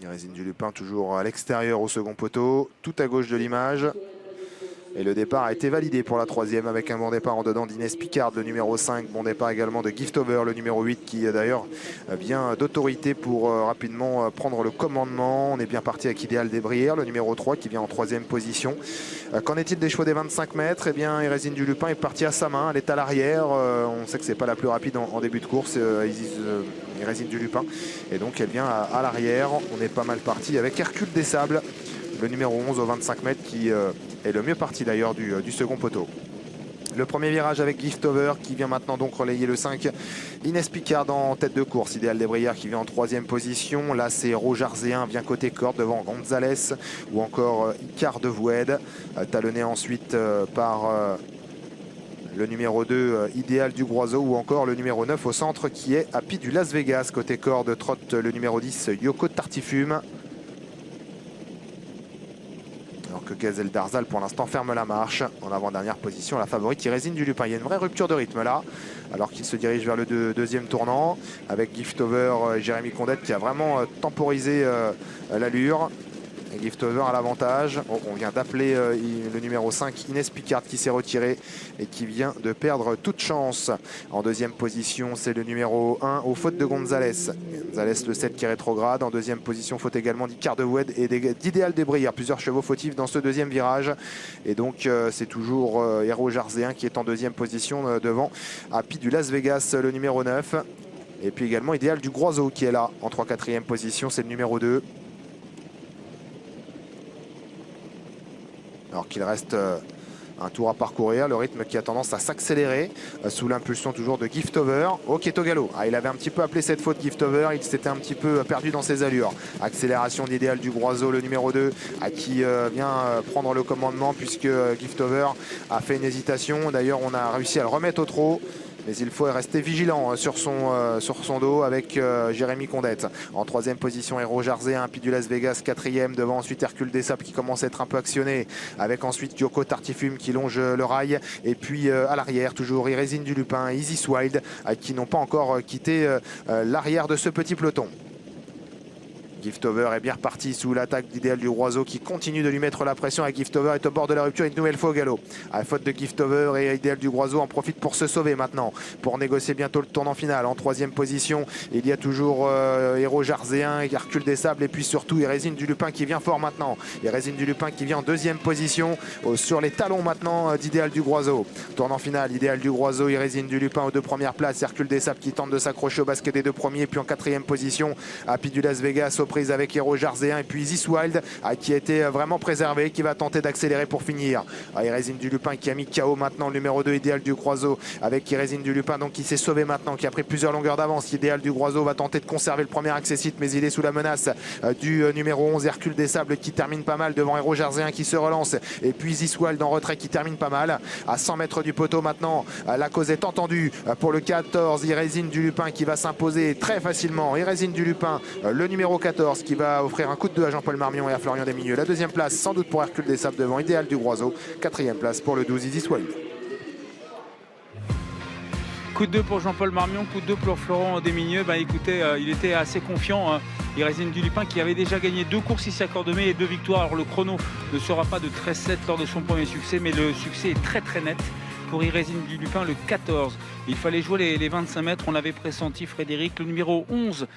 Irésine du Lupin toujours à l'extérieur au second poteau, tout à gauche de l'image. Et le départ a été validé pour la troisième avec un bon départ en dedans d'Inès Picard, le numéro 5. Bon départ également de Giftover, le numéro 8, qui d'ailleurs vient d'autorité pour rapidement prendre le commandement. On est bien parti avec Idéal des Brières, le numéro 3, qui vient en troisième position. Qu'en est-il des chevaux des 25 mètres? Eh bien, Irésine du Lupin est partie à sa main, elle est à l'arrière. On sait que c'est pas la plus rapide en début de course, Irésine du Lupin. Et donc elle vient à l'arrière. On est pas mal parti avec Hercule des Sables, le numéro 11 aux 25 mètres, qui est le mieux parti d'ailleurs du second poteau. Le premier virage avec Giftover qui vient maintenant donc relayer le 5. Inès Picard en tête de course. Idéal des Brières qui vient en troisième position. Là c'est Rojarzéen vient côté corde devant Gonzalez ou encore Icar de Voued. Talonné ensuite par le numéro 2 Idéal du Groiseau ou encore le numéro 9 au centre qui est Happy du Las Vegas. Côté corde trotte le numéro 10 Yoko Tartifume. Alors que Gazelle d'Arzal pour l'instant ferme la marche. En avant-dernière position, la favorite Irésine du Lupin. Il y a une vraie rupture de rythme là, alors qu'il se dirige vers le deuxième tournant avec Giftover et Jérémy Condette qui a vraiment temporisé l'allure. Giftover à l'avantage. On vient d'appeler le numéro 5 Inès Picard qui s'est retiré et qui vient de perdre toute chance. En deuxième position, c'est le numéro 1 aux fautes de Gonzalez. Gonzalez le 7 qui est rétrograde. En deuxième position, faute également d'Icar de Wed et d'Idéal des Brières. Plusieurs chevaux fautifs dans ce deuxième virage. Et donc c'est toujours Héros Jarzéen qui est en deuxième position devant Happy du Las Vegas, le numéro 9. Et puis également Idéal du Groiseau qui est là en 3/4e position, c'est le numéro 2. Alors qu'il reste un tour à parcourir, le rythme qui a tendance à s'accélérer sous l'impulsion toujours de Giftover. Ok, Togalo. Il avait un petit peu appelé cette faute Giftover, il s'était un petit peu perdu dans ses allures. Accélération d'Idéal du Groiseau, le numéro 2, qui vient prendre le commandement puisque Giftover a fait une hésitation. D'ailleurs, on a réussi à le remettre au trot. Mais il faut rester vigilant sur son dos avec Jérémy Condette. En troisième position, Héros Jarzéen, Happy du Las Vegas, quatrième. Devant ensuite Hercule des Sables qui commence à être un peu actionné. Avec ensuite Yoko Tartifume qui longe le rail. Et puis à l'arrière, toujours Irésine du Lupin, Isis Wild qui n'ont pas encore quitté l'arrière de ce petit peloton. Giftover est bien reparti sous l'attaque d'Idéal du Groiseau qui continue de lui mettre la pression. Et Giftover est au bord de la rupture une nouvelle fois au galop. À la faute de Giftover, et Idéal du Groiseau en profite pour se sauver maintenant, pour négocier bientôt le tournant final. En troisième position, il y a toujours Héros Jarzéen, Hercule des Sables et puis surtout Irésine du Lupin qui vient fort maintenant. Irésine du Lupin qui vient en deuxième position sur les talons maintenant d'Idéal du Groiseau. Tournant final, Idéal du Groiseau, Irésine du Lupin aux deux premières places. Hercule des Sables qui tente de s'accrocher au basket des deux premiers. Puis en quatrième position, Happy du Las Vegas prise avec Héros Jarzéen et puis Isis Wild qui a été vraiment préservé, qui va tenter d'accélérer pour finir. Irésine du Lupin qui a mis KO maintenant le numéro 2 Idéal du Groiseau avec Irésine du Lupin donc qui s'est sauvé maintenant, qui a pris plusieurs longueurs d'avance. Idéal du Groiseau va tenter de conserver le premier accessite mais il est sous la menace du numéro 11 Hercule des Sables qui termine pas mal devant Héros Jarzéen qui se relance et puis Isis Wild en retrait qui termine pas mal. À 100 mètres du poteau maintenant, la cause est entendue pour le 14 Irésine du Lupin qui va s'imposer très facilement. Irésine du Lupin, le numéro 14 qui va offrir un coup de 2 à Jean-Paul Marmion et à Florian Desmigneux. La deuxième place sans doute pour Hercule des Sables devant Idéal du Groiseau. Quatrième place pour le 12 Isis Wild. Coup de 2 pour Jean-Paul Marmion, coup de 2 pour Florent Desmigneux. Écoutez, il était assez confiant. Irésine du Lupin qui avait déjà gagné 2 courses ici à Cordemais et 2 victoires. Alors le chrono ne sera pas de 13-7 lors de son premier succès, mais le succès est très très net pour Irésine du Lupin, le 14. Il fallait jouer les 25 mètres, on l'avait pressenti Frédéric. Le numéro 11,